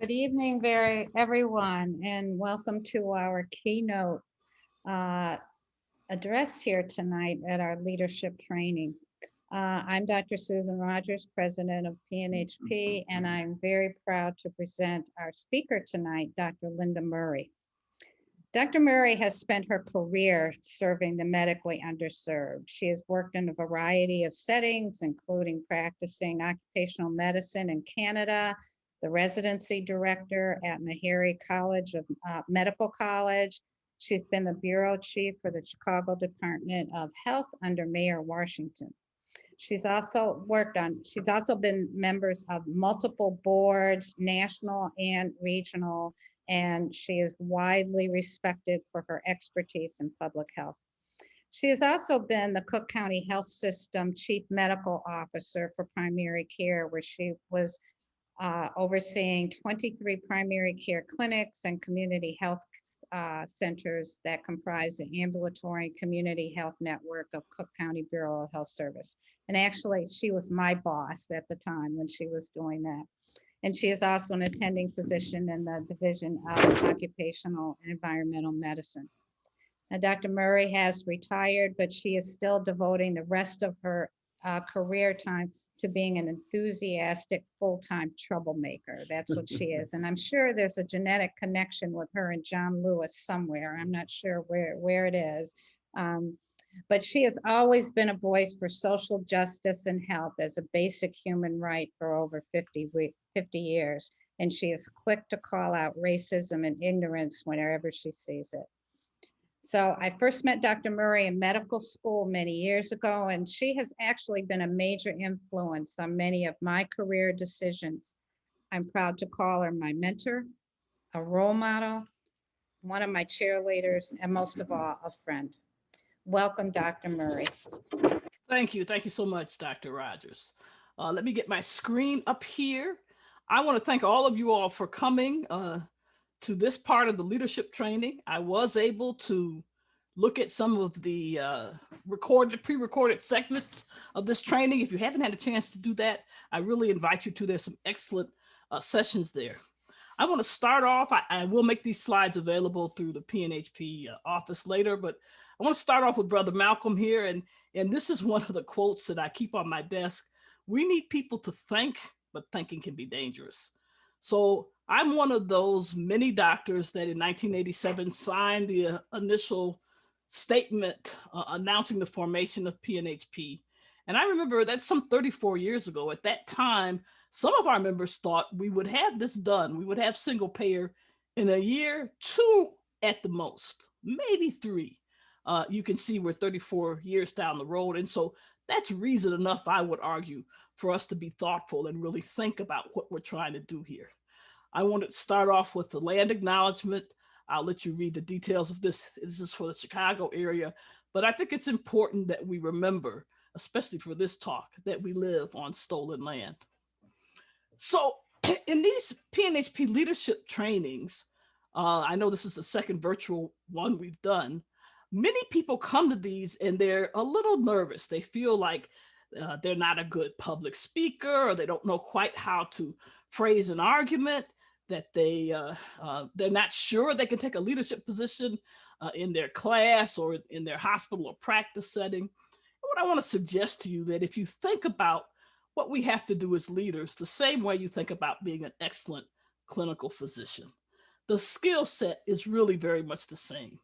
Good evening, everyone, and welcome to our keynote uh, address here tonight at our leadership training. I'm Dr. Susan Rogers, president of PNHP, and I'm very proud to present our speaker tonight, Dr. Linda Murray. Dr. Murray has spent her career serving the medically underserved. She has worked in a variety of settings, including practicing occupational medicine in Canada, the residency director at Meharry College of Medical College. She's been the bureau chief for the Chicago Department of Health under Mayor Washington. She's also been members of multiple boards, national and regional, and she is widely respected for her expertise in public health. She has also been the Cook County Health System Chief Medical Officer for primary care, where she was overseeing 23 primary care clinics and community health centers that comprise the ambulatory and community health network of Cook County Bureau of Health Service. And actually, she was my boss at the time when she was doing that. And she is also an attending physician in the Division of Occupational and Environmental Medicine. Now, Dr. Murray has retired, but she is still devoting the rest of her career time to being an enthusiastic full-time troublemaker. That's what she is. And I'm sure there's a genetic connection with her and John Lewis somewhere. I'm not sure where it is. But she has always been a voice for social justice and health as a basic human right for over 50 years. And she is quick to call out racism and ignorance whenever she sees it. So I first met Dr. Murray in medical school many years ago, and she has actually been a major influence on many of my career decisions. I'm proud to call her my mentor, a role model, one of my cheerleaders, and most of all, a friend. Welcome, Dr. Murray. Thank you. Thank you so much, Dr. Rogers. Let me get my screen up here. I want to thank all of you all for coming to this part of the leadership training. I was able to look at some of the pre-recorded segments of this training. If you haven't had a chance to do that, I really invite you to. There's some excellent sessions there. I want to start off, I will make these slides available through the PNHP office later, but I want to start off with Brother Malcolm here. And this is one of the quotes that I keep on my desk. We need people to think, but thinking can be dangerous. So I'm one of those many doctors that in 1987 signed the initial statement announcing the formation of PNHP. And I remember that's some 34 years ago. At that time, some of our members thought we would have this done. We would have single payer in a year, 2 at the most, maybe 3. You can see we're 34 years down the road. And so that's reason enough, I would argue, for us to be thoughtful and really think about what we're trying to do here. I want to start off with the land acknowledgement. I'll let you read the details of this. This is for the Chicago area, but I think it's important that we remember, especially for this talk, that we live on stolen land. So in these PNHP leadership trainings, I know this is the second virtual one we've done. Many people come to these and they're a little nervous. They feel like they're not a good public speaker, or they don't know quite how to phrase an argument, that they're not sure they can take a leadership position in their class or in their hospital or practice setting. And what I want to suggest to you, that if you think about what we have to do as leaders, the same way you think about being an excellent clinical physician, the skill set is really very much the same.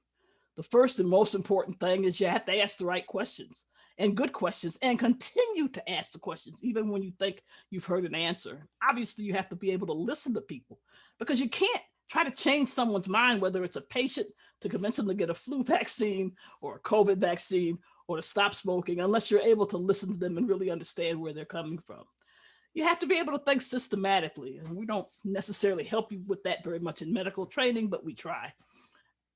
The first and most important thing is you have to ask the right questions, and good questions, and continue to ask the questions, even when you think you've heard an answer. Obviously, you have to be able to listen to people, because you can't try to change someone's mind, whether it's a patient, to convince them to get a flu vaccine or a COVID vaccine or to stop smoking, unless you're able to listen to them and really understand where they're coming from. You have to be able to think systematically, and we don't necessarily help you with that very much in medical training, but we try.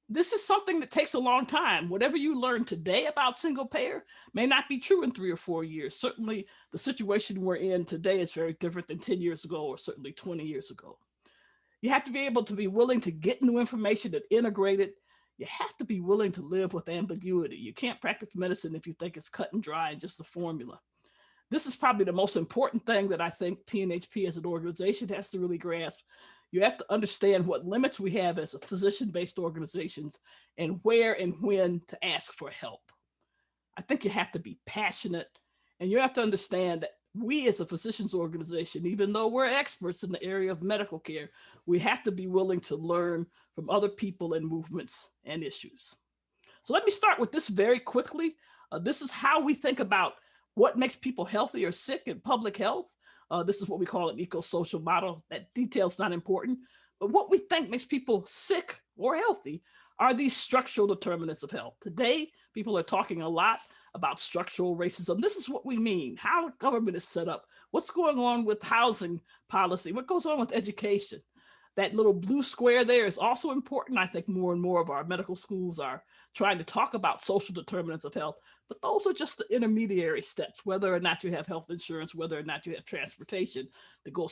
This is something that takes a long time. Whatever you learn today about single payer may not be true in 3 or 4 years. Certainly the situation we're in today is very different than 10 years ago, or certainly 20 years ago. You have to be able to be willing to get new information and integrate it. You have to be willing to live with ambiguity. You can't practice medicine if you think it's cut and dry and just a formula. This is probably the most important thing that I think PNHP as an organization has to really grasp. You have to understand what limits we have as a physician-based organizations and where and when to ask for help. I think you have to be passionate, and you have to understand that we as a physicians organization, even though we're experts in the area of medical care, we have to be willing to learn from other people and movements and issues. So let me start with this very quickly. This is how we think about what makes people healthy or sick in public health. This is what we call an eco-social model. That detail's not important, but what we think makes people sick or healthy are these structural determinants of health. Today, people are talking a lot about structural racism. This is what we mean, how government is set up, what's going on with housing policy, what goes on with education. That little blue square there is also important. I think more and more of our medical schools are trying to talk about social determinants of health, but those are just the intermediary steps, whether or not you have health insurance, whether or not you have transportation to go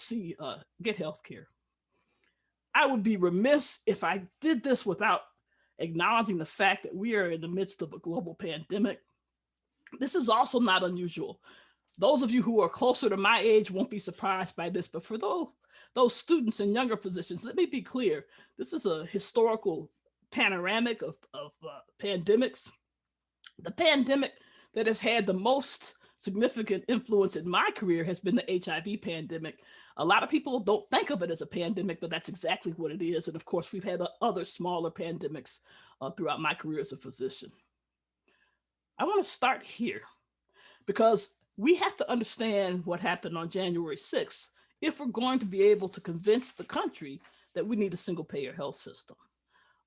get health care. I would be remiss if I did this without acknowledging the fact that we are in the midst of a global pandemic. This is also not unusual. Those of you who are closer to my age won't be surprised by this, but for those students and younger physicians, let me be clear. This is a historical panoramic of pandemics. The pandemic that has had the most significant influence in my career has been the HIV pandemic. A lot of people don't think of it as a pandemic, but that's exactly what it is. And of course, we've had other smaller pandemics throughout my career as a physician. I want to start here because we have to understand what happened on January 6th if we're going to be able to convince the country that we need a single payer health system.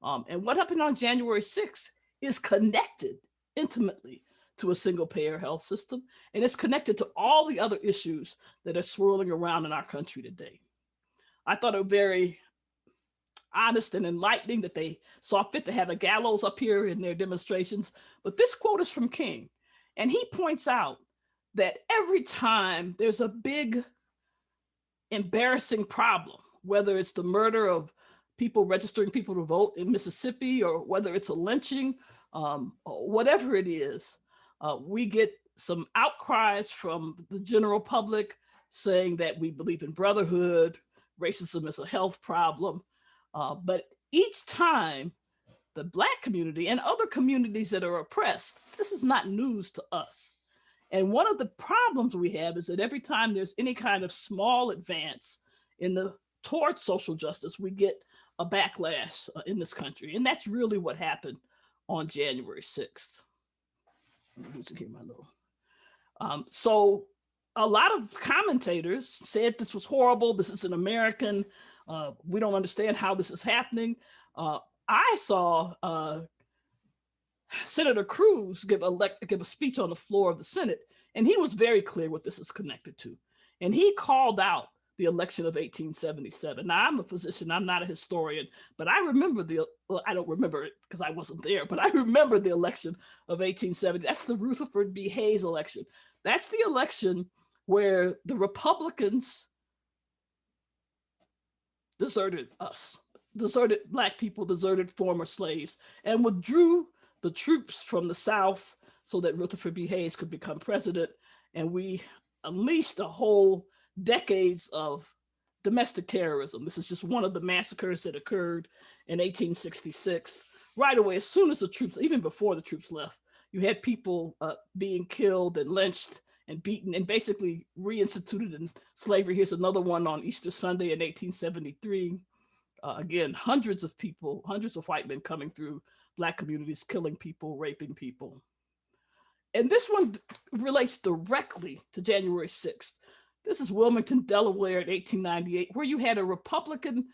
And what happened on January 6th is connected intimately to a single payer health system, and it's connected to all the other issues that are swirling around in our country today. I thought it very honest and enlightening that they saw fit to have a gallows up here in their demonstrations, but this quote is from King, and he points out that every time there's a big embarrassing problem, whether it's the murder of people registering people to vote in Mississippi, or whether it's a lynching, or whatever it is, we get some outcries from the general public saying that we believe in brotherhood, racism is a health problem. But each time the Black community and other communities that are oppressed, this is not news to us. And one of the problems we have is that every time there's any kind of small advance towards social justice, we get a backlash in this country. And that's really what happened on January 6th. I'm losing here my little. So a lot of commentators said this was horrible. This is an American. We don't understand how this is happening. I saw Senator Cruz give a speech on the floor of the Senate, and he was very clear what this is connected to. And he called out the election of 1877. Now, I'm a physician, I'm not a historian, but I remember I don't remember it because I wasn't there, but I remember the election of 1870. That's the Rutherford B. Hayes election. That's the election where the Republicans deserted us, deserted Black people, deserted former slaves, and withdrew the troops from the South so that Rutherford B. Hayes could become president. And we unleashed a whole decades of domestic terrorism. This is just one of the massacres that occurred in 1866. Right away, as soon as the troops, even before the troops left, you had people being killed and lynched and beaten and basically reinstituted in slavery. Here's another one on Easter Sunday in 1873. Again, hundreds of people, hundreds of white men coming through Black communities, killing people, raping people. And this one relates directly to January 6th. This is Wilmington, Delaware in 1898, where you had a Republican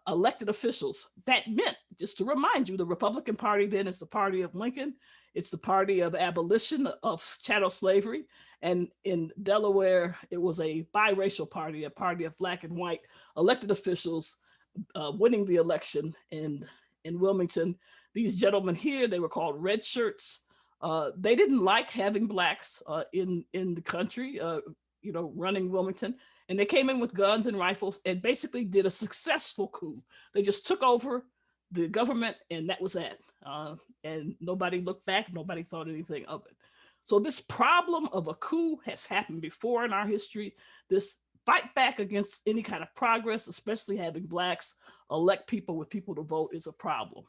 elected officials. That meant, just to remind you, the Republican Party then is the party of Lincoln. It's the party of abolition of chattel slavery. And in Delaware, it was a biracial party, a party of Black and white elected officials winning the election in Wilmington. These gentlemen here, they were called red shirts. They didn't like having Blacks in the country, running Wilmington. And they came in with guns and rifles and basically did a successful coup. They just took over the government and that was that. And nobody looked back, nobody thought anything of it. So this problem of a coup has happened before in our history. This fight back against any kind of progress, especially having Blacks elect people with people to vote, is a problem.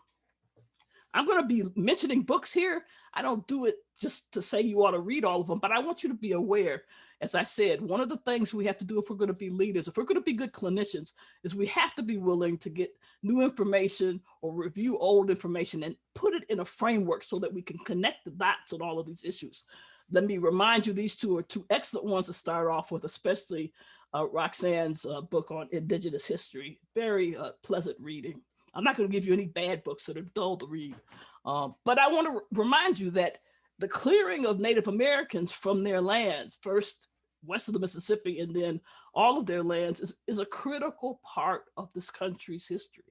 I'm going to be mentioning books here. I don't do it just to say you ought to read all of them, but I want you to be aware. As I said, one of the things we have to do if we're going to be leaders, if we're going to be good clinicians, is we have to be willing to get new information or review old information and put it in a framework so that we can connect the dots on all of these issues. Let me remind you, these two are two excellent ones to start off with, especially Roxanne's book on Indigenous history. Very pleasant reading. I'm not going to give you any bad books that are dull to read. But I want to remind you that the clearing of Native Americans from their lands, first west of the Mississippi and then all of their lands, is a critical part of this country's history.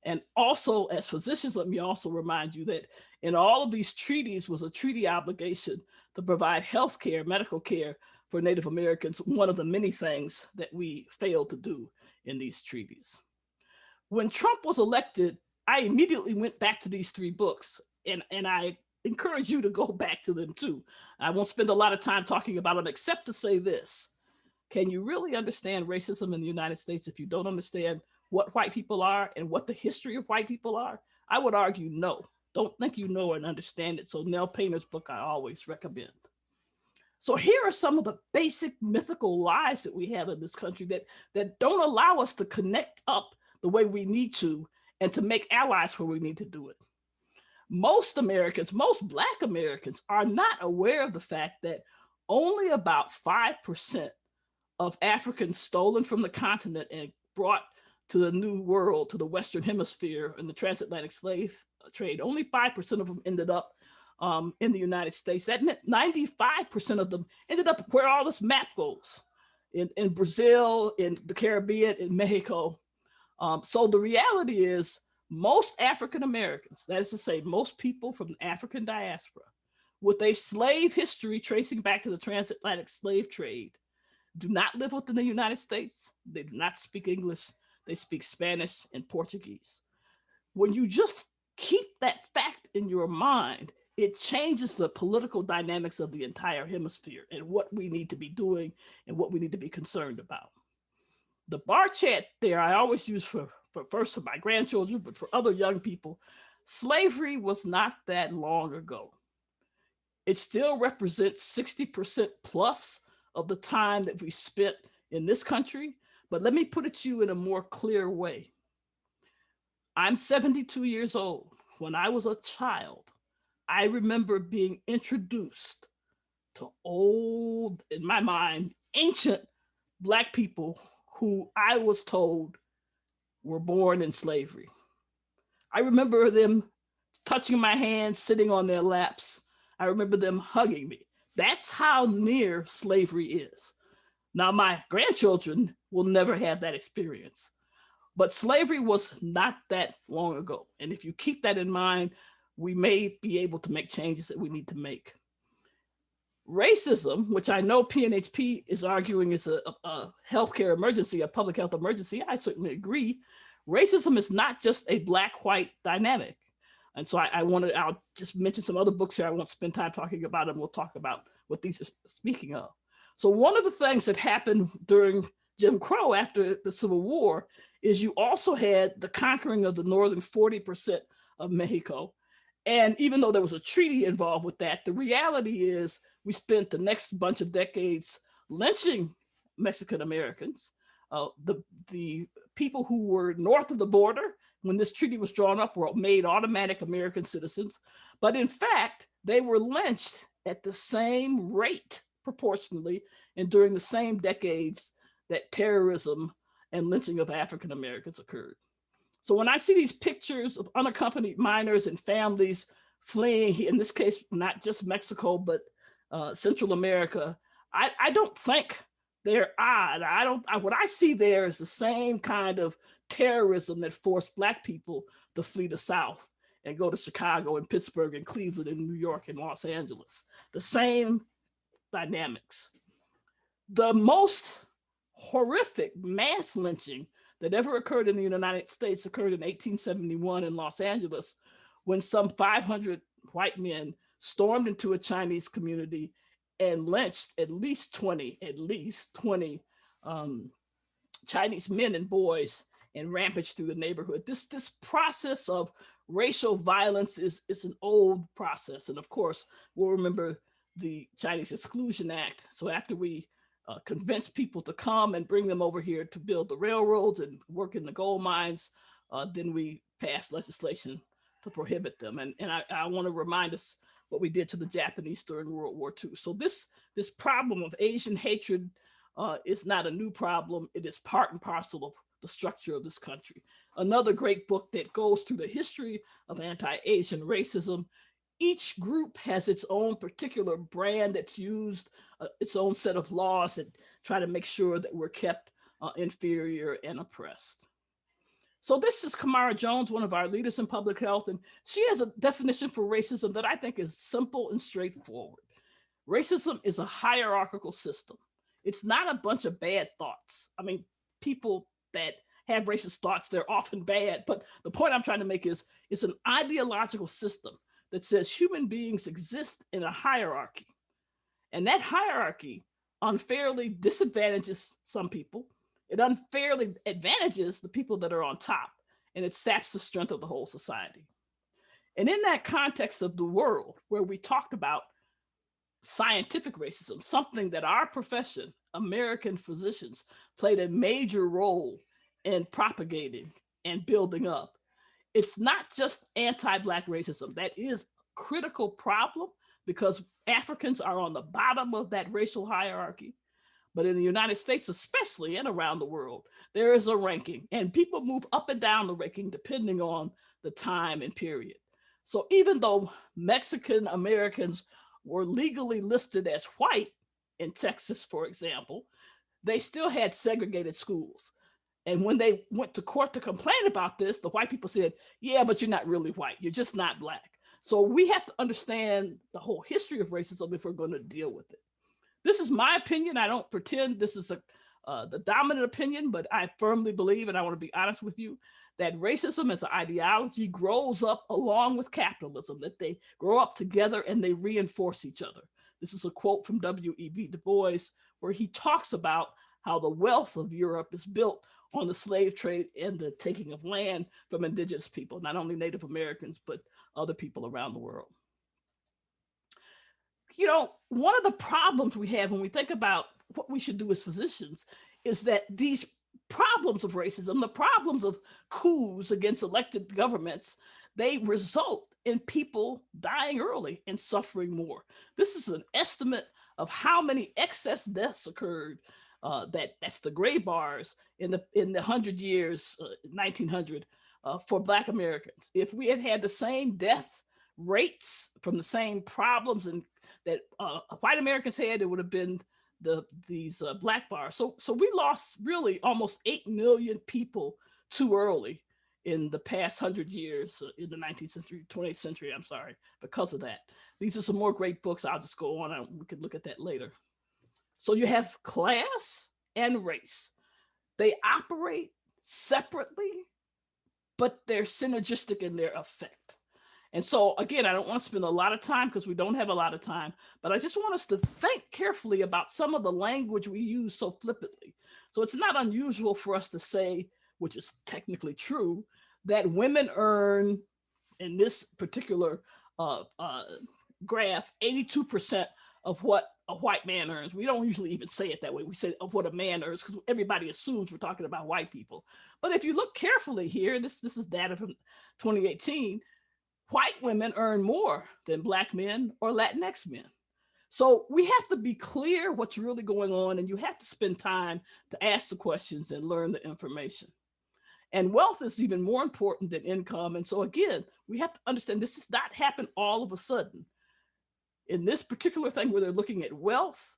And also, as physicians, let me also remind you that in all of these treaties was a treaty obligation to provide health care, medical care for Native Americans, one of the many things that we failed to do in these treaties. When Trump was elected, I immediately went back to these three books, and I encourage you to go back to them too. I won't spend a lot of time talking about them, except to say this. Can you really understand racism in the United States if you don't understand what white people are and what the history of white people are? I would argue no. Don't think you know and understand it. So Nell Painter's book I always recommend. So here are some of the basic mythical lies that we have in this country that don't allow us to connect up the way we need to and to make allies where we need to do it. Most Americans, most Black Americans, are not aware of the fact that only about 5% of Africans stolen from the continent and brought to the New World, to the Western Hemisphere in the transatlantic slave trade, only 5% of them ended up in the United States. That meant 95% of them ended up where all this map goes, in Brazil, in the Caribbean, in Mexico. So the reality is most African Americans, that is to say, most people from the African diaspora with a slave history tracing back to the transatlantic slave trade, do not live within the United States. They do not speak English. They speak Spanish and Portuguese. When you just keep that fact in your mind, it changes the political dynamics of the entire hemisphere and what we need to be doing and what we need to be concerned about. The bar chart there I always use for first for my grandchildren, but for other young people. Slavery was not that long ago. It still represents 60% plus of the time that we spent in this country. But let me put it to you in a more clear way. I'm 72 years old. When I was a child, I remember being introduced to old, in my mind, ancient Black people who I was told were born in slavery. I remember them touching my hands, sitting on their laps. I remember them hugging me. That's how near slavery is. Now, my grandchildren will never have that experience, but slavery was not that long ago. And if you keep that in mind, we may be able to make changes that we need to make. Racism, which I know PNHP is arguing is a healthcare emergency, a public health emergency, I certainly agree. Racism is not just a Black-white dynamic. And so I'll just mention some other books here. I won't spend time talking about them. We'll talk about what these are speaking of. So one of the things that happened during Jim Crow after the Civil War is you also had the conquering of the northern 40% of Mexico. And even though there was a treaty involved with that, the reality is we spent the next bunch of decades lynching Mexican Americans. The people who were north of the border when this treaty was drawn up were made automatic American citizens. But in fact, they were lynched at the same rate proportionally and during the same decades that terrorism and lynching of African Americans occurred. So when I see these pictures of unaccompanied minors and families fleeing, in this case, not just Mexico, but Central America, I don't think they're odd. What I see there is the same kind of terrorism that forced Black people to flee the South and go to Chicago and Pittsburgh and Cleveland and New York and Los Angeles. The same dynamics. The most horrific mass lynching that ever occurred in the United States occurred in 1871 in Los Angeles, when some 500 white men stormed into a Chinese community and lynched at least 20 Chinese men and boys and rampage through the neighborhood. This process of racial violence is an old process. And of course, we'll remember the Chinese Exclusion Act. So after we convince people to come and bring them over here to build the railroads and work in the gold mines, then we passed legislation to prohibit them. And I want to remind us what we did to the Japanese during World War II. So this problem of Asian hatred is not a new problem. It is part and parcel of the structure of this country. Another great book that goes through the history of anti-Asian racism. Each group has its own particular brand that's used, its own set of laws that try to make sure that we're kept inferior and oppressed. So this is Kamara Jones, one of our leaders in public health, and she has a definition for racism that I think is simple and straightforward. Racism is a hierarchical system. It's not a bunch of bad thoughts. I mean, people that have racist thoughts, they're often bad, but the point I'm trying to make is it's an ideological system that says human beings exist in a hierarchy. And that hierarchy unfairly disadvantages some people. It unfairly advantages the people that are on top, and it saps the strength of the whole society. And in that context of the world where we talked about scientific racism, something that our profession, American physicians, played a major role in propagating and building up, it's not just anti-Black racism. That is a critical problem because Africans are on the bottom of that racial hierarchy. But in the United States, especially, and around the world, there is a ranking, and people move up and down the ranking depending on the time and period. So even though Mexican Americans were legally listed as white in Texas, for example, they still had segregated schools. And when they went to court to complain about this, the white people said, yeah, but you're not really white. You're just not Black. So we have to understand the whole history of racism if we're going to deal with it. This is my opinion. I don't pretend this is the dominant opinion, but I firmly believe, and I want to be honest with you, that racism as an ideology grows up along with capitalism, that they grow up together and they reinforce each other. This is a quote from W.E.B. Du Bois, where he talks about how the wealth of Europe is built on the slave trade and the taking of land from indigenous people, not only Native Americans, but other people around the world. You know, one of the problems we have when we think about what we should do as physicians is that these problems of racism, the problems of coups against elected governments, they result in people dying early and suffering more. This is an estimate of how many excess deaths occurred. That's the gray bars in the 100 years, 1900, for Black Americans. If we had had the same death rates from the same problems and that white Americans had, it would have been these black bars. So we lost really almost 8 million people too early in the past 100 years, in the 19th century, 20th century, I'm sorry, because of that. These are some more great books. I'll just go on and we can look at that later. So you have class and race. They operate separately, but they're synergistic in their effect. And so, again, I don't want to spend a lot of time because we don't have a lot of time, but I just want us to think carefully about some of the language we use so flippantly. So it's not unusual for us to say, which is technically true, that women earn, in this particular graph, 82% of what a white man earns. We don't usually even say it that way. We say of what a man earns because everybody assumes we're talking about white people. But if you look carefully here, this is data from 2018, white women earn more than Black men or Latinx men. So we have to be clear what's really going on, and you have to spend time to ask the questions and learn the information. And wealth is even more important than income. And so again, we have to understand this does not happen all of a sudden. In this particular thing where they're looking at wealth,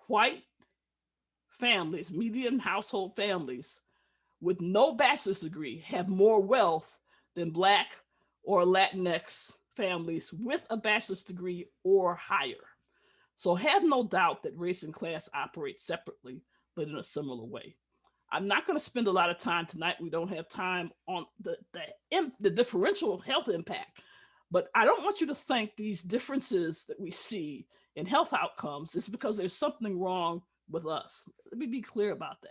white families, median household families with no bachelor's degree have more wealth than Black or Latinx families with a bachelor's degree or higher. So have no doubt that race and class operate separately, but in a similar way. I'm not going to spend a lot of time tonight. We don't have time on the differential health impact, but I don't want you to think these differences that we see in health outcomes is because there's something wrong with us. Let me be clear about that.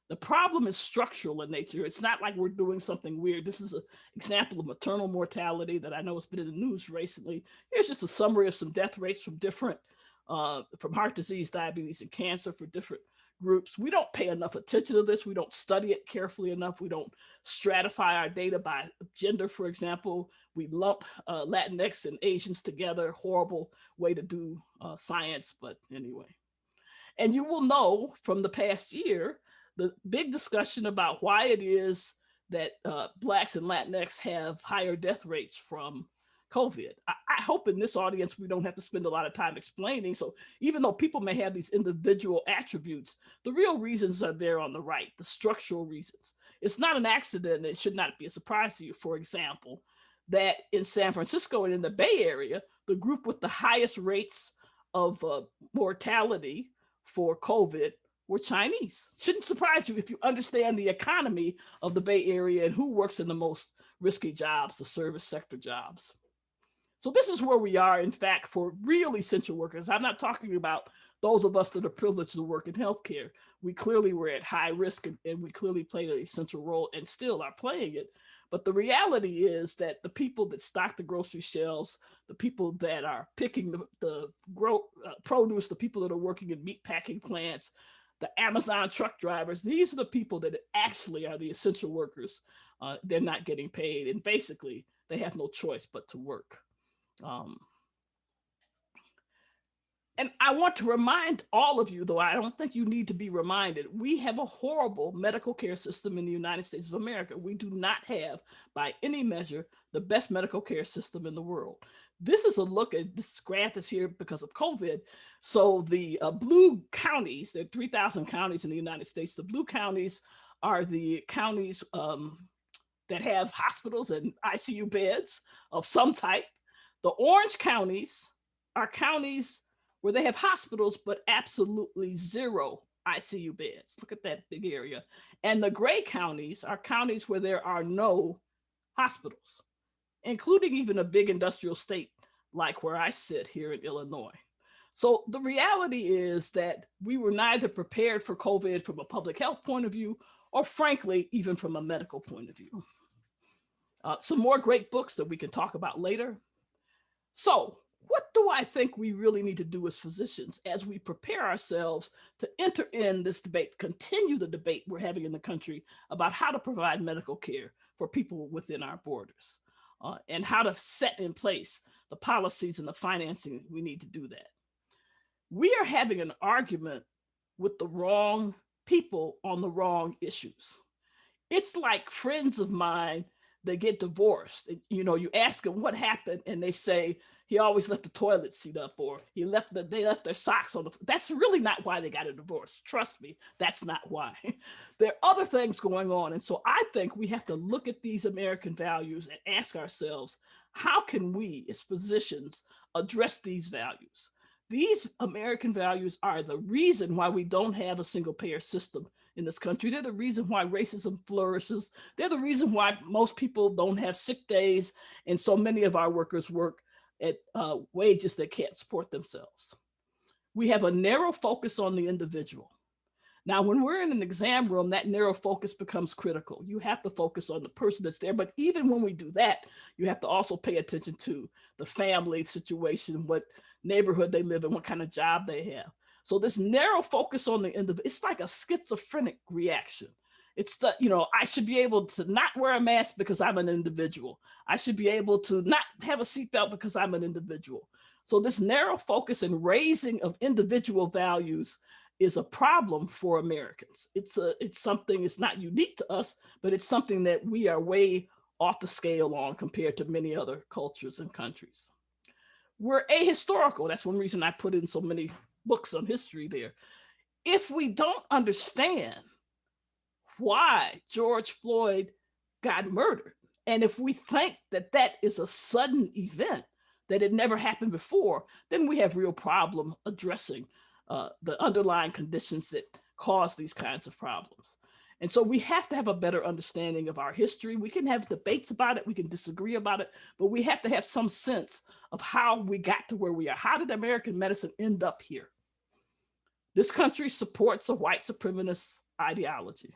The problem is structural in nature. It's not like we're doing something weird. This is an example of maternal mortality that I know has been in the news recently. Here's just a summary of some death rates from different, from heart disease, diabetes, and cancer for different groups. We don't pay enough attention to this. We don't study it carefully enough. We don't stratify our data by gender, for example. We lump Latinx and Asians together. Horrible way to do science, but anyway. And you will know from the past year, the big discussion about why it is that Blacks and Latinx have higher death rates from COVID. I hope in this audience, we don't have to spend a lot of time explaining. So even though people may have these individual attributes, the real reasons are there on the right, the structural reasons. It's not an accident. It should not be a surprise to you, for example, that in San Francisco and in the Bay Area, the group with the highest rates of mortality for COVID were Chinese. Shouldn't surprise you if you understand the economy of the Bay Area and who works in the most risky jobs, the service sector jobs. So this is where we are, in fact, for real essential workers. I'm not talking about those of us that are privileged to work in healthcare. We clearly were at high risk and we clearly played an essential role and still are playing it. But the reality is that the people that stock the grocery shelves, the people that are picking the produce, the people that are working in meat packing plants, the Amazon truck drivers, these are the people that actually are the essential workers. They're not getting paid. And basically, they have no choice but to work. And I want to remind all of you, though I don't think you need to be reminded, we have a horrible medical care system in the United States of America. We do not have, by any measure, the best medical care system in the world. This is a look at, this graph is here because of COVID. So the blue counties, there are 3,000 counties in the United States. The blue counties are the counties that have hospitals and ICU beds of some type. The orange counties are counties where they have hospitals, but absolutely zero ICU beds. Look at that big area. And the gray counties are counties where there are no hospitals, including even a big industrial state like where I sit here in Illinois. So the reality is that we were neither prepared for COVID from a public health point of view, or frankly, even from a medical point of view. Some more great books that we can talk about later. So what do I think we really need to do as physicians as we prepare ourselves to enter in this debate, continue the debate we're having in the country about how to provide medical care for people within our borders, and how to set in place the policies and the financing we need to do that? We are having an argument with the wrong people on the wrong issues. It's like friends of mine, they get divorced. You know, you ask them what happened and they say, he always left the toilet seat up, or they left their socks on the, that's really not why they got a divorce. Trust me, that's not why. There are other things going on. And so I think we have to look at these American values and ask ourselves, how can we as physicians address these values? These American values are the reason why we don't have a single payer system in this country. They're the reason why racism flourishes. They're the reason why most people don't have sick days. And so many of our workers work at wages that can't support themselves. We have a narrow focus on the individual. Now, when we're in an exam room, that narrow focus becomes critical. You have to focus on the person that's there. But even when we do that, you have to also pay attention to the family situation, what neighborhood they live in, what kind of job they have. So this narrow focus on the individual, it's like a schizophrenic reaction. It's the, you know, I should be able to not wear a mask because I'm an individual. I should be able to not have a seatbelt because I'm an individual. So this narrow focus and raising of individual values is a problem for Americans. It's something, it's not unique to us, but it's something that we are way off the scale on compared to many other cultures and countries. We're ahistorical. That's one reason I put in so many books on history there. If we don't understand why George Floyd got murdered, and if we think that that is a sudden event, that it never happened before, then we have real problem addressing the underlying conditions that cause these kinds of problems. And so we have to have a better understanding of our history. We can have debates about it, we can disagree about it, but we have to have some sense of how we got to where we are. How did American medicine end up here? This country supports a white supremacist ideology.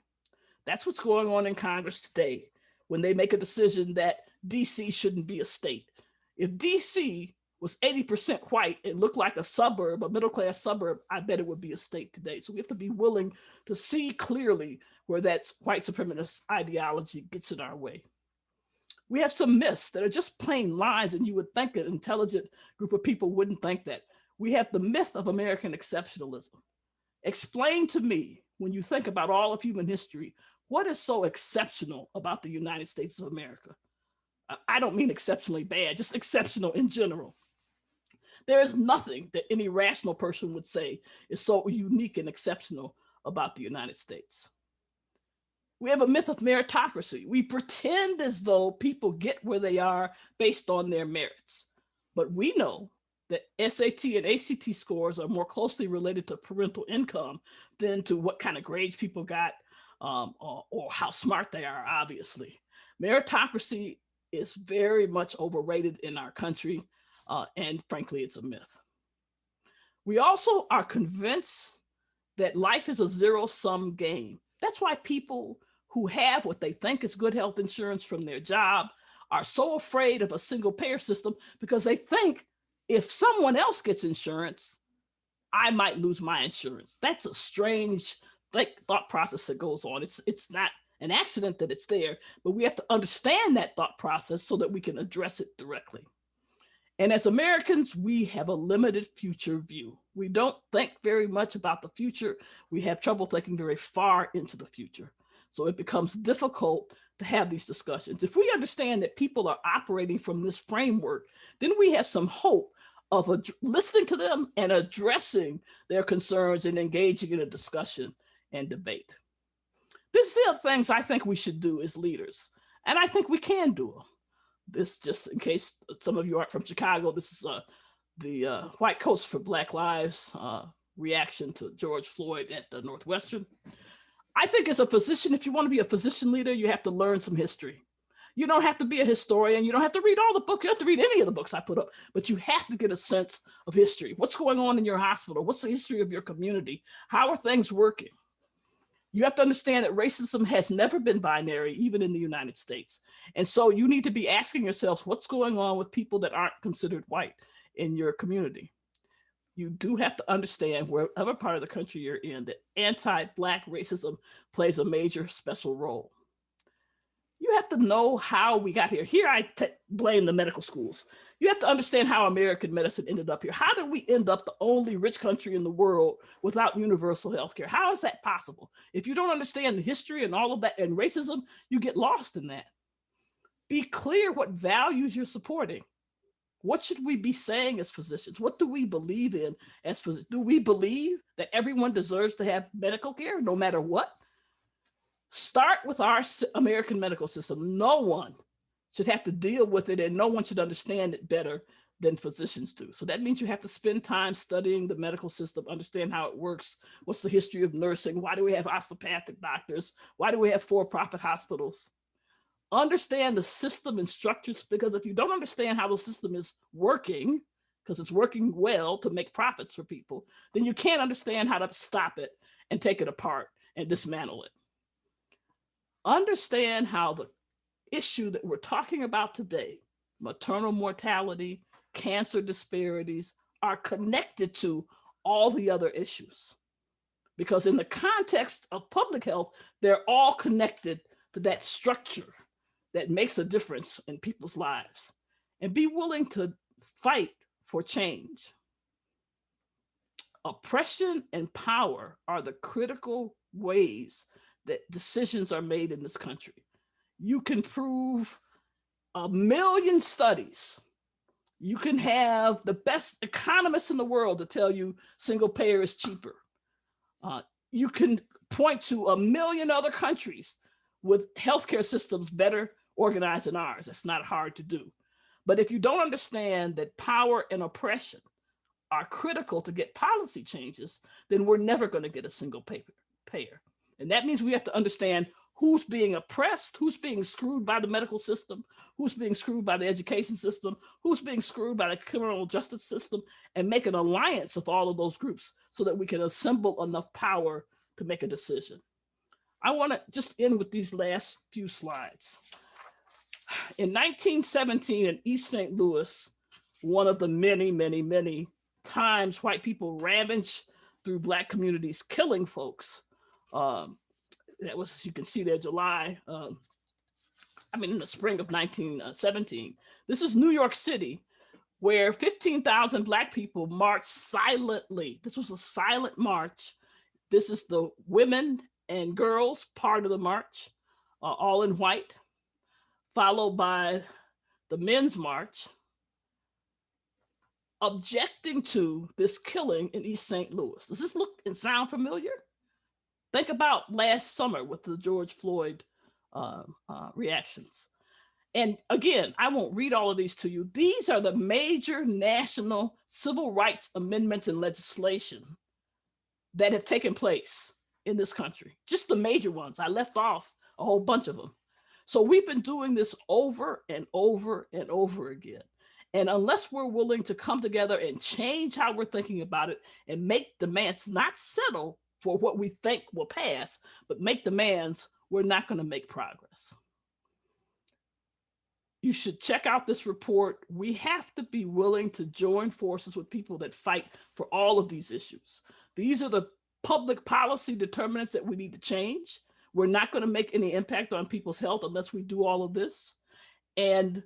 That's what's going on in Congress today when they make a decision that DC shouldn't be a state. If DC was 80% white and looked like a suburb, a middle-class suburb, I bet it would be a state today. So we have to be willing to see clearly where that white supremacist ideology gets in our way. We have some myths that are just plain lies, and you would think an intelligent group of people wouldn't think that. We have the myth of American exceptionalism. Explain to me, when you think about all of human history, what is so exceptional about the United States of America? I don't mean exceptionally bad, just exceptional in general. There is nothing that any rational person would say is so unique and exceptional about the United States. We have a myth of meritocracy. We pretend as though people get where they are based on their merits. But we know that SAT and ACT scores are more closely related to parental income than to what kind of grades people got or how smart they are, obviously. Meritocracy is very much overrated in our country, and frankly, it's a myth. We also are convinced that life is a zero-sum game. That's why people who have what they think is good health insurance from their job are so afraid of a single payer system, because they think if someone else gets insurance, I might lose my insurance. That's a strange thought process that goes on. It's not an accident that it's there, but we have to understand that thought process so that we can address it directly. And as Americans, we have a limited future view. We don't think very much about the future. We have trouble thinking very far into the future. So it becomes difficult to have these discussions. If we understand that people are operating from this framework, then we have some hope of listening to them and addressing their concerns and engaging in a discussion and debate. These are things I think we should do as leaders, and I think we can do them. This, just in case some of you aren't from Chicago, this is the White Coats for Black Lives reaction to George Floyd at the Northwestern. I think as a physician, if you want to be a physician leader, you have to learn some history. You don't have to be a historian. You don't have to read all the books. You don't have to read any of the books I put up, but you have to get a sense of history. What's going on in your hospital? What's the history of your community? How are things working? You have to understand that racism has never been binary, even in the United States. And so you need to be asking yourselves, what's going on with people that aren't considered white in your community? You do have to understand, wherever part of the country you're in, that anti-Black racism plays a major special role. You have to know how we got here. Here I blame the medical schools. You have to understand how American medicine ended up here. How did we end up the only rich country in the world without universal health care? How is that possible? If you don't understand the history and all of that and racism, you get lost in that. Be clear what values you're supporting. What should we be saying as physicians? What do we believe in as physicians? Do we believe that everyone deserves to have medical care no matter what? Start with our American medical system. No one should have to deal with it, and no one should understand it better than physicians do. So that means you have to spend time studying the medical system, understand how it works. What's the history of nursing? Why do we have osteopathic doctors? Why do we have for-profit hospitals? Understand the system and structures, because if you don't understand how the system is working, because it's working well to make profits for people, then you can't understand how to stop it and take it apart and dismantle it. Understand how the issue that we're talking about today, maternal mortality, cancer disparities, are connected to all the other issues. Because in the context of public health, they're all connected to that structure that makes a difference in people's lives. And be willing to fight for change. Oppression and power are the critical ways that decisions are made in this country. You can prove 1 million studies. You can have the best economists in the world to tell you single payer is cheaper. You can point to 1 million other countries with healthcare systems better organized than ours. That's not hard to do. But if you don't understand that power and oppression are critical to get policy changes, then we're never going to get a single payer. And that means we have to understand who's being oppressed, who's being screwed by the medical system, who's being screwed by the education system, who's being screwed by the criminal justice system, and make an alliance of all of those groups so that we can assemble enough power to make a decision. I want to just end with these last few slides. In 1917 in East St. Louis, one of the many, many, many times white people ravaged through Black communities, killing folks. That was, as you can see there, in the spring of 1917. This is New York City, where 15,000 Black people marched silently. This was a silent march. This is the women and girls part of the march, all in white, followed by the men's march, objecting to this killing in East St. Louis. Does this look and sound familiar? Think about last summer with the George Floyd reactions. And again, I won't read all of these to you. These are the major national civil rights amendments and legislation that have taken place in this country. Just the major ones. I left off a whole bunch of them. So we've been doing this over and over and over again. And unless we're willing to come together and change how we're thinking about it and make demands, not settle for what we think will pass, but make demands, we're not going to make progress. You should check out this report. We have to be willing to join forces with people that fight for all of these issues. These are the public policy determinants that we need to change. We're not going to make any impact on people's health unless we do all of this. And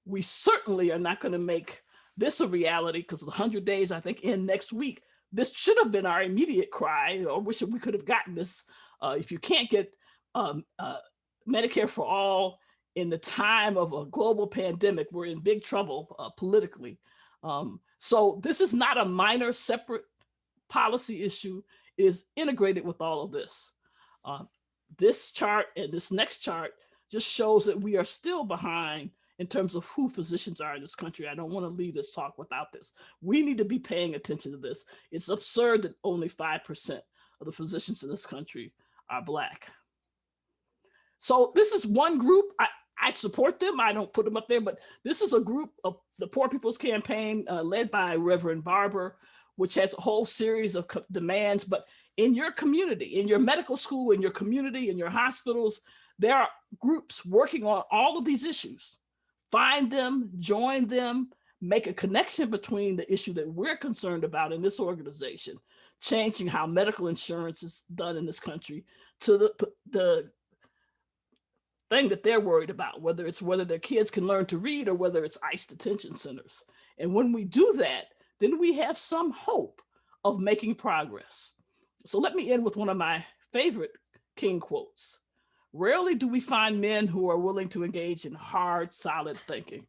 we certainly are not going to make this a reality, because the 100 days, I think, end next week. This should have been our immediate cry. I wish we could have gotten this. If you can't get Medicare for all in the time of a global pandemic, we're in big trouble politically. So this is not a minor separate policy issue. It is integrated with all of this. This chart and this next chart just shows that we are still behind in terms of who physicians are in this country. I don't want to leave this talk without this. We need to be paying attention to this. It's absurd that only 5% of the physicians in this country are Black. So this is one group. I support them. I don't put them up there, but this is a group of the Poor People's Campaign led by Reverend Barber, which has a whole series of demands. But in your community, in your medical school, in your community, in your hospitals, there are groups working on all of these issues. Find them, join them, make a connection between the issue that we're concerned about in this organization, changing how medical insurance is done in this country, to the thing that they're worried about, whether their kids can learn to read or whether it's ICE detention centers. And when we do that, then we have some hope of making progress. So let me end with one of my favorite King quotes. Rarely do we find men who are willing to engage in hard, solid thinking.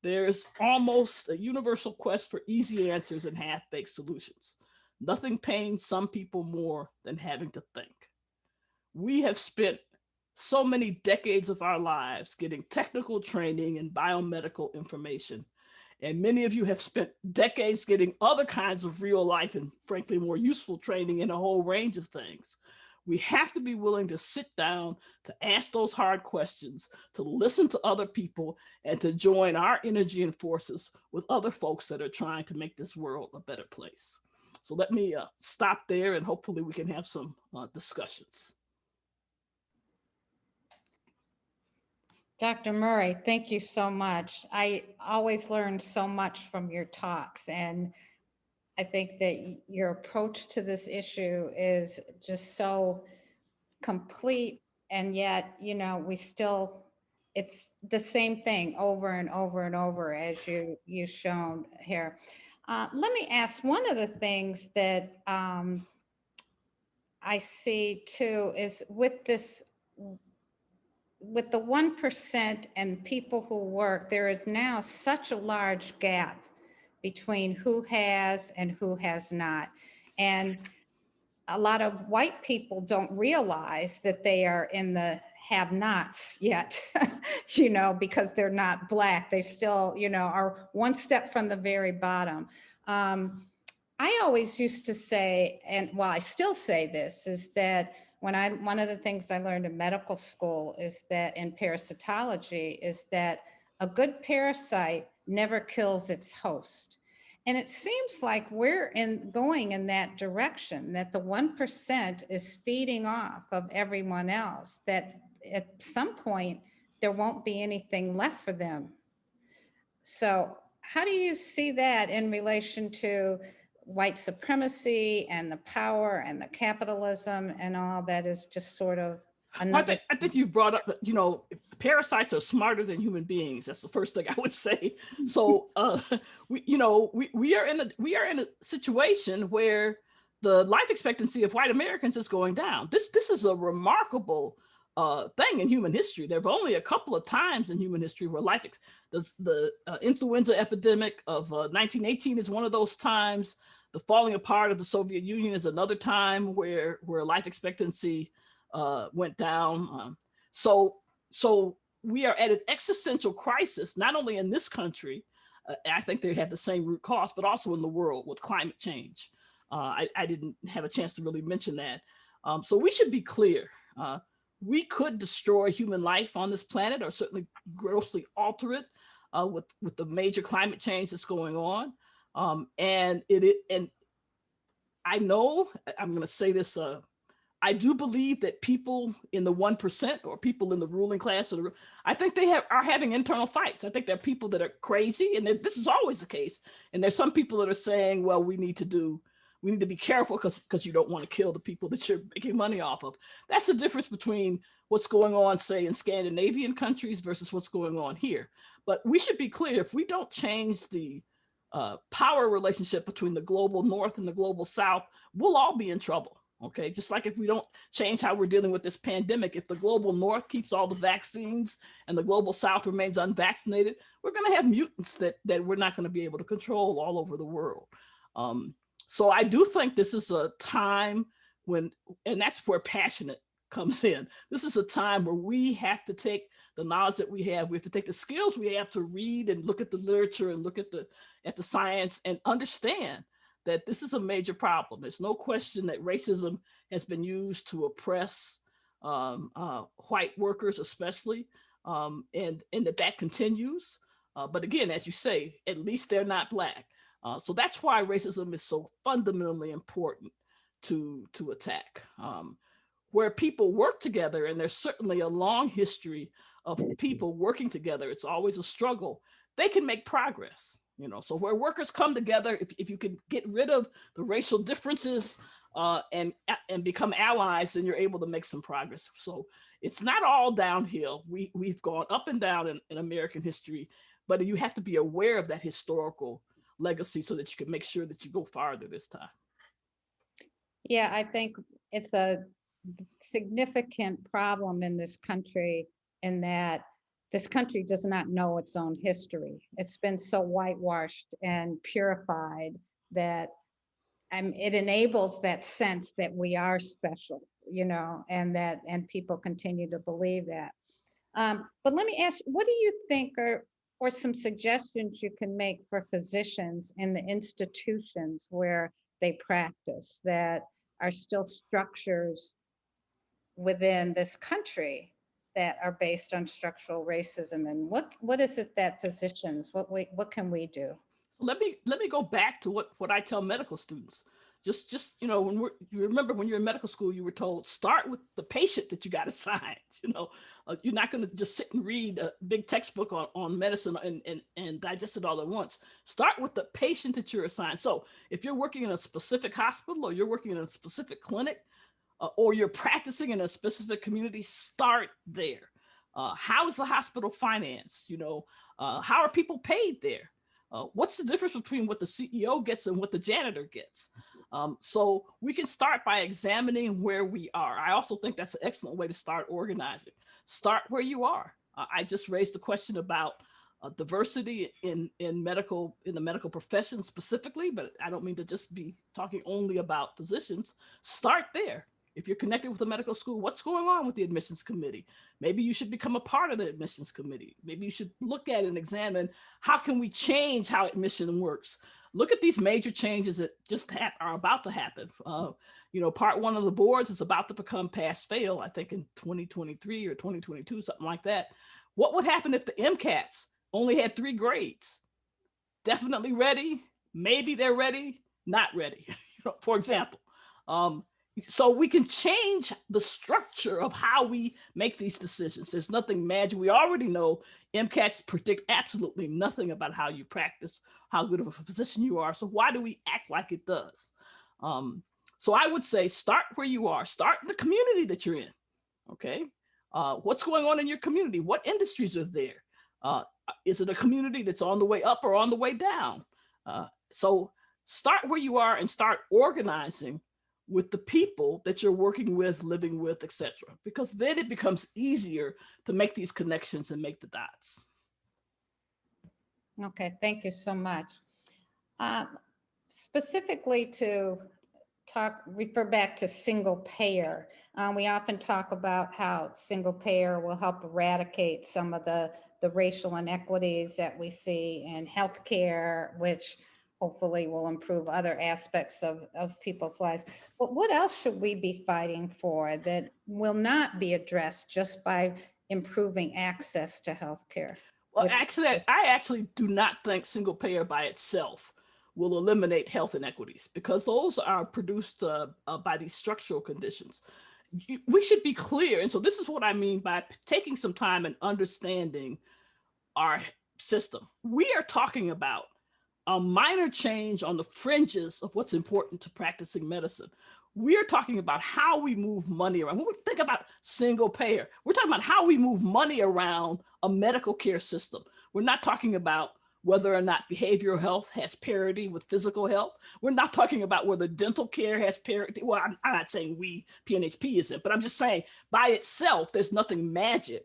There's almost a universal quest for easy answers and half-baked solutions. Nothing pains some people more than having to think. We have spent so many decades of our lives getting technical training and biomedical information. And many of you have spent decades getting other kinds of real life and frankly more useful training in a whole range of things. We have to be willing to sit down, to ask those hard questions, to listen to other people, and to join our energy and forces with other folks that are trying to make this world a better place. So let me stop there, and hopefully we can have some discussions. Dr. Murray, thank you so much. I always learn so much from your talks, and I think that your approach to this issue is just so complete, and yet, it's the same thing over and over and over as you've shown here. Let me ask, one of the things that I see too is with the 1% and people who work, there is now such a large gap between who has and who has not. And a lot of white people don't realize that they are in the have-nots yet, because they're not Black. They still, are one step from the very bottom. I always used to say, and I still say this, is that one of the things I learned in medical school is that in parasitology is that a good parasite never kills its host. And it seems like we're going in that direction, that the 1% is feeding off of everyone else, that at some point there won't be anything left for them. So how do you see that in relation to white supremacy and the power and the capitalism and all that is just sort of Well, another? I think you've brought up, parasites are smarter than human beings. That's the first thing I would say. So, we are in a situation where the life expectancy of white Americans is going down. This is a remarkable thing in human history. There have only a couple of times in human history where the influenza epidemic of 1918 is one of those times. The falling apart of the Soviet Union is another time where life expectancy went down. So we are at an existential crisis, not only in this country, I think they have the same root cause, but also in the world with climate change. I didn't have a chance to really mention that. So we should be clear. We could destroy human life on this planet, or certainly grossly alter it with the major climate change that's going on. And I know, I'm going to say this, I do believe that people in the 1% or people in the ruling class, I think they are having internal fights. I think there are people that are crazy, and this is always the case. And there's some people that are saying, well, we need to be careful because you don't want to kill the people that you're making money off of. That's the difference between what's going on, say, in Scandinavian countries versus what's going on here. But we should be clear, if we don't change the power relationship between the global North and the global South, we'll all be in trouble. Okay, just like if we don't change how we're dealing with this pandemic, if the global North keeps all the vaccines and the global South remains unvaccinated, we're going to have mutants that we're not going to be able to control all over the world. So I do think this is a time when, and that's where passionate comes in. This is a time where we have to take the knowledge that we have to take the skills we have to read and look at the literature and look at the science and understand that this is a major problem. There's no question that racism has been used to oppress white workers, especially, and that continues. But again, as you say, at least they're not Black. So that's why racism is so fundamentally important to attack. Where people work together, and there's certainly a long history of people working together, it's always a struggle, they can make progress. So where workers come together, if you can get rid of the racial differences and become allies, then you're able to make some progress. So it's not all downhill. We've gone up and down in American history, but you have to be aware of that historical legacy so that you can make sure that you go farther this time. Yeah, I think it's a significant problem in this country in that this country does not know its own history. It's been so whitewashed and purified that it enables that sense that we are special, and people continue to believe that. But let me ask, what do you think or some suggestions you can make for physicians in the institutions where they practice that are still structures within this country that are based on structural racism, and what is it that physicians, what can we do? Let me go back to what I tell medical students. Just you remember when you're in medical school, you were told start with the patient that you got assigned. You're not going to just sit and read a big textbook on medicine and digest it all at once. Start with the patient that you're assigned. So if you're working in a specific hospital, or you're working in a specific clinic, or you're practicing in a specific community, start there. How is the hospital financed? How are people paid there? What's the difference between what the CEO gets and what the janitor gets? So we can start by examining where we are. I also think that's an excellent way to start organizing. Start where you are. I just raised the question about diversity in the medical profession specifically, but I don't mean to just be talking only about physicians. Start there. If you're connected with a medical school, what's going on with the admissions committee? Maybe you should become a part of the admissions committee. Maybe you should look at and examine how can we change how admission works. Look at these major changes that just are about to happen. Part one of the boards is about to become pass-fail, I think in 2023 or 2022, something like that. What would happen if the MCATs only had 3 grades? Definitely ready, maybe they're ready, not ready, for example. So we can change the structure of how we make these decisions. There's nothing magic. We already know MCATs predict absolutely nothing about how you practice, how good of a physician you are. So why do we act like it does? So I would say start where you are. Start in the community that you're in, okay? What's going on in your community? What industries are there? Is it a community that's on the way up or on the way down? So start where you are and start organizing with the people that you're working with, living with, etc. Because then it becomes easier to make these connections and make the dots. Okay, thank you so much. Specifically to refer back to single payer. We often talk about how single payer will help eradicate some of the racial inequities that we see in healthcare, which hopefully will improve other aspects of people's lives. But what else should we be fighting for that will not be addressed just by improving access to healthcare? Well, I actually do not think single payer by itself will eliminate health inequities, because those are produced by these structural conditions. We should be clear. And so this is what I mean by taking some time and understanding our system. We are talking about a minor change on the fringes of what's important to practicing medicine. We are talking about how we move money around. When we think about single payer, we're talking about how we move money around a medical care system. We're not talking about whether or not behavioral health has parity with physical health. We're not talking about whether dental care has parity. Well, I'm not saying PNHP isn't, but I'm just saying by itself, there's nothing magic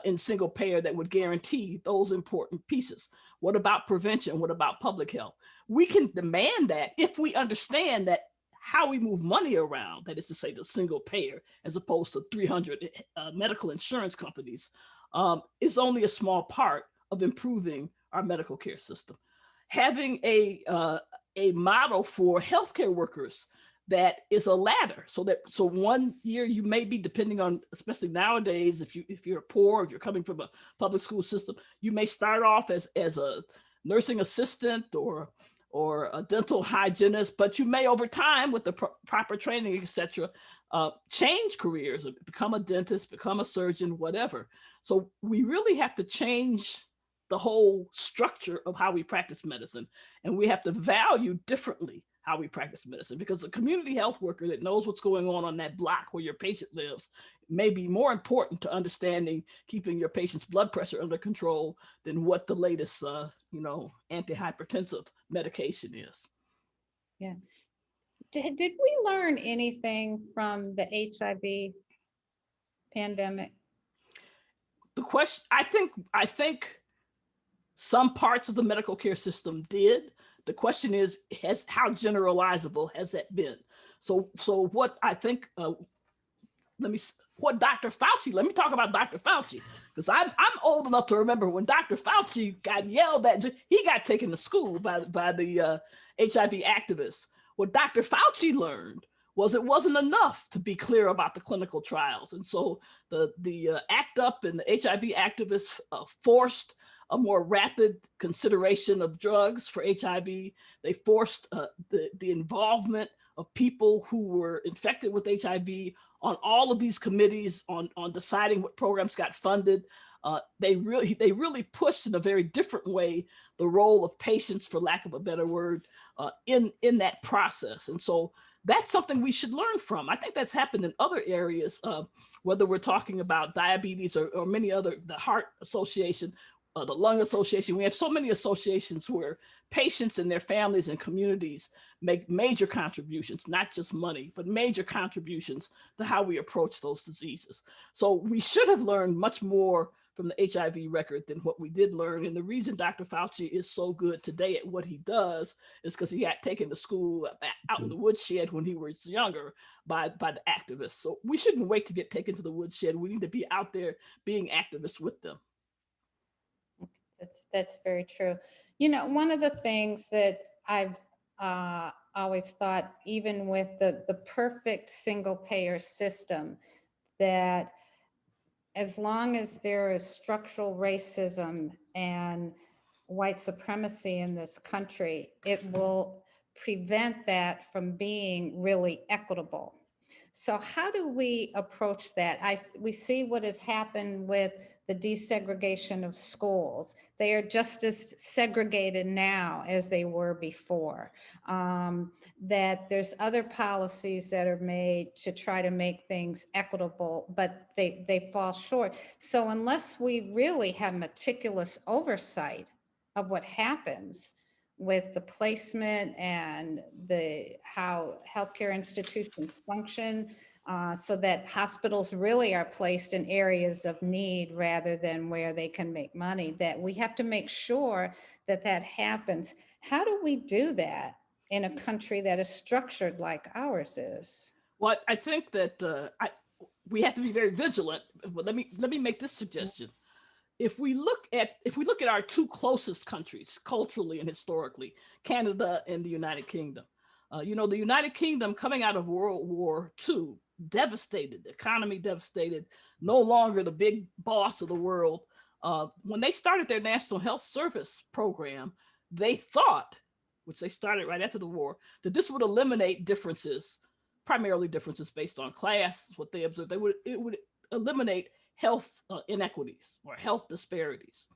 in single payer that would guarantee those important pieces. What about prevention? What about public health? We can demand that if we understand that how we move money around, that is to say the single payer, as opposed to 300 medical insurance companies, is only a small part of improving our medical care system. Having a model for healthcare workers that is a ladder, so 1 year you may be, depending on, especially nowadays, if you're poor, if you're coming from a public school system, you may start off as a nursing assistant or a dental hygienist, but you may over time with the proper training, etc., change careers, become a dentist, become a surgeon, whatever. So we really have to change the whole structure of how we practice medicine, and we have to value differently how we practice medicine, because a community health worker that knows what's going on that block where your patient lives may be more important to understanding keeping your patient's blood pressure under control than what the latest antihypertensive medication is. Yeah. Did we learn anything from the HIV pandemic? The question, I think some parts of the medical care system did. The question is, how generalizable has that been? So what I think, let me talk about Dr. Fauci, because I'm old enough to remember when Dr. Fauci got yelled at. He got taken to school by the HIV activists. What Dr. Fauci learned was it wasn't enough to be clear about the clinical trials. And so the ACT UP and the HIV activists forced a more rapid consideration of drugs for HIV. They forced the involvement of people who were infected with HIV on all of these committees on deciding what programs got funded. They really pushed in a very different way the role of patients, for lack of a better word, in that process. And so that's something we should learn from. I think that's happened in other areas, whether we're talking about diabetes or many other, the Heart Association. the Lung Association. We have so many associations where patients and their families and communities make major contributions, not just money, but major contributions to how we approach those diseases. So we should have learned much more from the HIV record than what we did learn. And the reason Dr. Fauci is so good today at what he does is because he got taken to school out in the woodshed when he was younger by the activists. So we shouldn't wait to get taken to the woodshed. We need to be out there being activists with them. That's very true. You know, one of the things that I've always thought, even with the perfect single payer system, that as long as there is structural racism and white supremacy in this country, it will prevent that from being really equitable. So how do we approach that? We see what has happened with the desegregation of schools. They are just as segregated now as they were before. That there's other policies that are made to try to make things equitable, but they fall short. So unless we really have meticulous oversight of what happens with the placement and how healthcare institutions function, so that hospitals really are placed in areas of need rather than where they can make money, that we have to make sure that that happens. How do we do that in a country that is structured like ours is? Well, I think that we have to be very vigilant. But let me make this suggestion. If we look at our two closest countries culturally and historically, Canada and the United Kingdom, you know, the United Kingdom coming out of World War II, devastated, the economy devastated, no longer the big boss of the world. When they started their National Health Service program, they thought, which they started right after the war, that this would eliminate differences, primarily differences based on class. What they observed, it would eliminate health inequities or health disparities.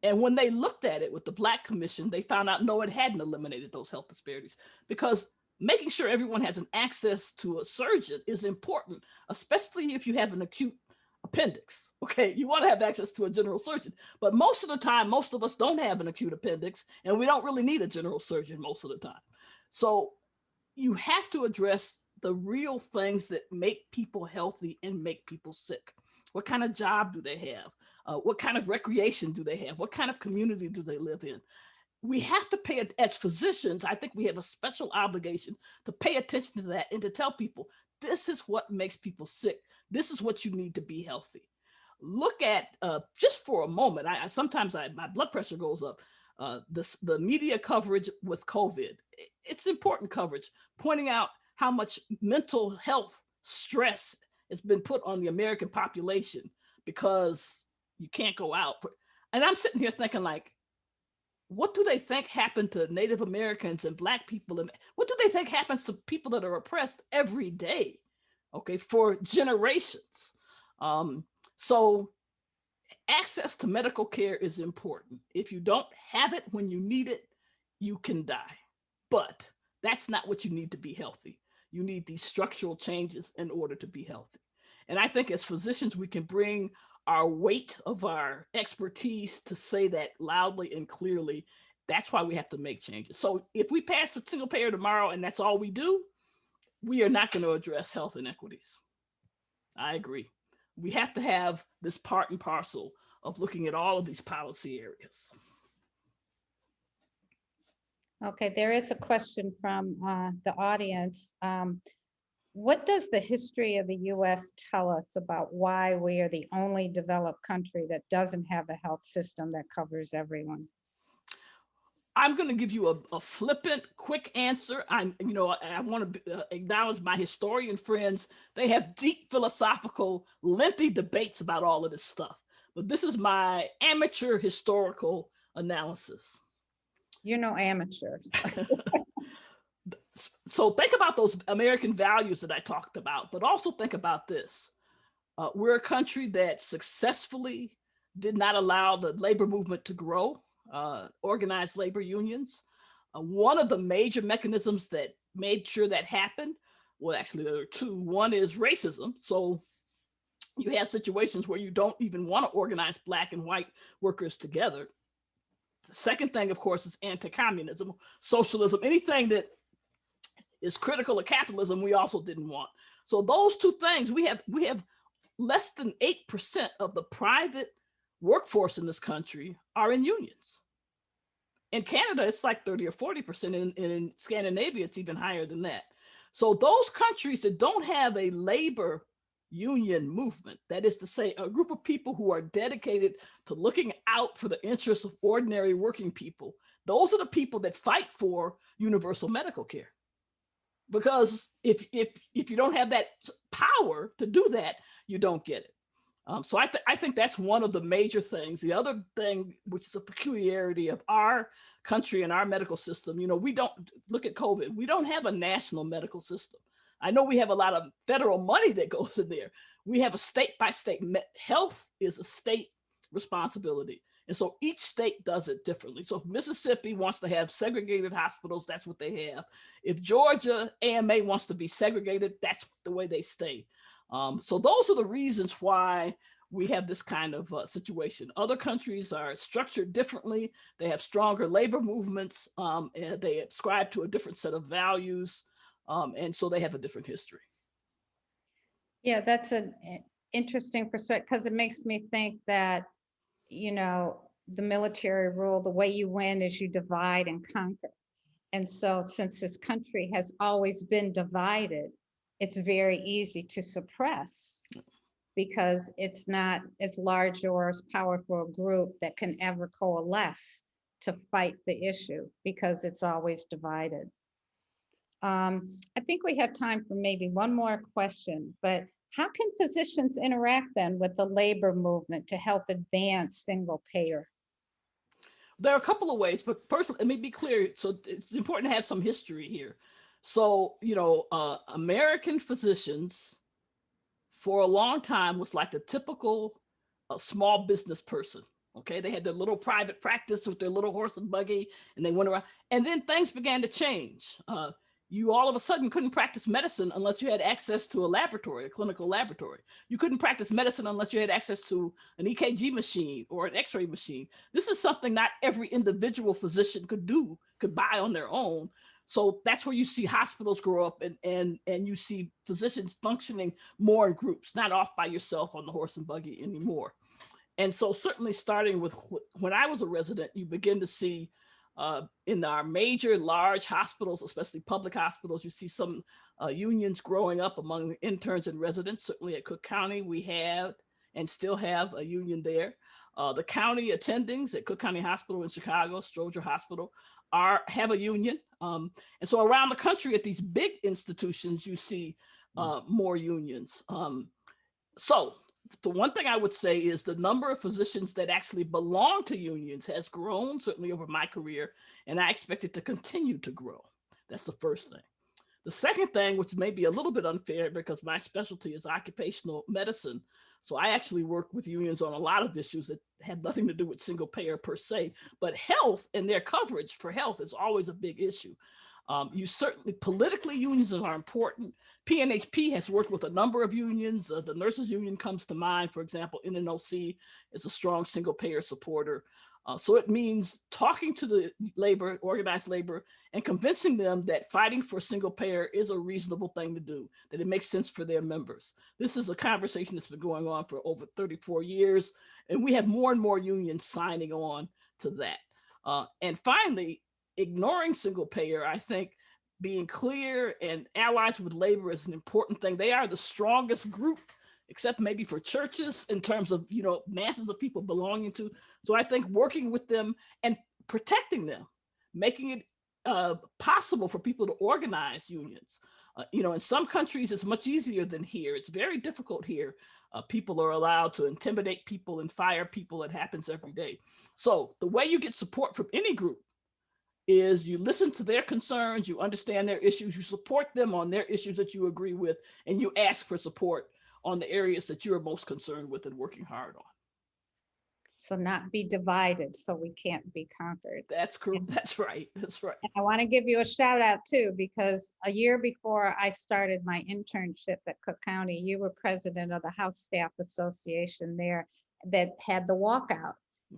And when they looked at it with the Black Commission, they found out, no, it hadn't eliminated those health disparities, because making sure everyone has an access to a surgeon is important, especially if you have an acute appendix. Okay, you want to have access to a general surgeon, but most of the time, most of us don't have an acute appendix, and we don't really need a general surgeon most of the time. So you have to address the real things that make people healthy and make people sick. What kind of job do they have? What kind of recreation do they have? What kind of community do they live in? We have to pay, as physicians, I think we have a special obligation to pay attention to that and to tell people, this is what makes people sick. This is what you need to be healthy. Look at, just for a moment, sometimes my blood pressure goes up. The media coverage with COVID, it's important coverage, pointing out how much mental health stress has been put on the American population because you can't go out. And I'm sitting here thinking, like, what do they think happened to Native Americans and Black people? And what do they think happens to people that are oppressed every day, okay, for generations? So access to medical care is important. If you don't have it when you need it, you can die. But that's not what you need to be healthy. You need these structural changes in order to be healthy. And I think as physicians, we can bring our weight of our expertise to say that loudly and clearly. That's why we have to make changes. So if we pass a single payer tomorrow and that's all we do, we are not going to address health inequities. I agree. We have to have this part and parcel of looking at all of these policy areas. Okay, there is a question from the audience. What does the history of the US tell us about why we are the only developed country that doesn't have a health system that covers everyone? I'm going to give you a flippant, quick answer. I want to acknowledge my historian friends. They have deep philosophical, lengthy debates about all of this stuff. But this is my amateur historical analysis. You're no amateurs. So think about those American values that I talked about, but also think about this. We're a country that successfully did not allow the labor movement to grow, organized labor unions. One of the major mechanisms that made sure that happened, well, actually there are two. One is racism. So you have situations where you don't even want to organize Black and white workers together. The second thing, of course, is anti-communism, socialism, anything that is critical of capitalism, we also didn't want. So those two things, we have less than 8% of the private workforce in this country are in unions. In Canada, it's like 30 or 40%. And in Scandinavia, it's even higher than that. So those countries that don't have a labor union movement, that is to say, a group of people who are dedicated to looking out for the interests of ordinary working people, those are the people that fight for universal medical care. Because if you don't have that power to do that, you don't get it. So I think that's one of the major things. The other thing, which is a peculiarity of our country and our medical system, you know, we don't look at COVID. We don't have a national medical system. I know we have a lot of federal money that goes in there. We have a state by state. Health is a state responsibility. And so each state does it differently. So if Mississippi wants to have segregated hospitals, that's what they have. If Georgia AMA wants to be segregated, that's the way they stay. So those are the reasons why we have this kind of situation. Other countries are structured differently. They have stronger labor movements. They ascribe to a different set of values. And so they have a different history. Yeah, that's an interesting perspective, because it makes me think that, you know, the military rule, the way you win is you divide and conquer. And so since this country has always been divided, it's very easy to suppress, because it's not as large or as powerful a group that can ever coalesce to fight the issue, because it's always divided. I think we have time for maybe one more question, but how can physicians interact then with the labor movement to help advance single payer? There are a couple of ways, but first, let me be clear. So it's important to have some history here. So, you know, American physicians for a long time was like the typical small business person. Okay, they had their little private practice with their little horse and buggy, and they went around. And then things began to change. You all of a sudden couldn't practice medicine unless you had access to a laboratory, a clinical laboratory. You couldn't practice medicine unless you had access to an EKG machine or an X-ray machine. This is something not every individual physician could buy on their own. So that's where you see hospitals grow up, and you see physicians functioning more in groups, not off by yourself on the horse and buggy anymore. And so certainly starting with when I was a resident, you begin to see in our major large hospitals, especially public hospitals, you see some unions growing up among the interns and residents. Certainly at Cook County, we have and still have a union there. The county attendings at Cook County Hospital in Chicago, Stroger Hospital, have a union. And so around the country at these big institutions, you see more unions. So the one thing I would say is the number of physicians that actually belong to unions has grown, certainly over my career, and I expect it to continue to grow. That's the first thing. The second thing, which may be a little bit unfair because my specialty is occupational medicine, so I actually work with unions on a lot of issues that have nothing to do with single payer per se, but health and their coverage for health is always a big issue. You certainly, politically, unions are important. PNHP has worked with a number of unions. The nurses union comes to mind, for example. NNOC is a strong single payer supporter. So it means talking to the labor, organized labor, and convincing them that fighting for single payer is a reasonable thing to do, that it makes sense for their members. This is a conversation that's been going on for over 34 years, and we have more and more unions signing on to that. And finally, ignoring single payer, I think being clear and allies with labor is an important thing. They are the strongest group, except maybe for churches, in terms of, you know, masses of people belonging to. So I think working with them and protecting them, making it possible for people to organize unions. You know, in some countries, it's much easier than here. It's very difficult here. People are allowed to intimidate people and fire people. It happens every day. So the way you get support from any group is you listen to their concerns, you understand their issues, you support them on their issues that you agree with, and you ask for support on the areas that you are most concerned with and working hard on. So not be divided, so we can't be conquered. That's correct. That's right. That's right. I want to give you a shout out too, because a year before I started my internship at Cook County, you were president of the House Staff Association there that had the walkout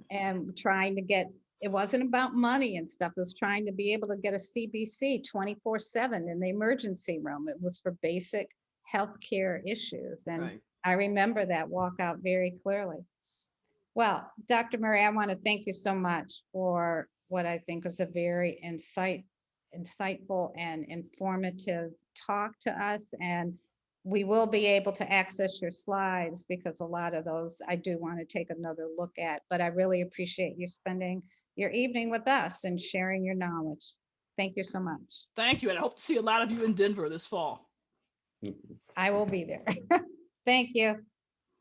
and trying to get, it wasn't about money and stuff. It was trying to be able to get a CBC 24/7 in the emergency room. It was for basic healthcare issues. And Right. I remember that walkout very clearly. Well, Dr. Murray, I want to thank you so much for what I think was a very insightful and informative talk to us. And we will be able to access your slides because a lot of those I do want to take another look at. But I really appreciate you spending your evening with us and sharing your knowledge. Thank you so much. Thank you. And I hope to see a lot of you in Denver this fall. I will be there. Thank you.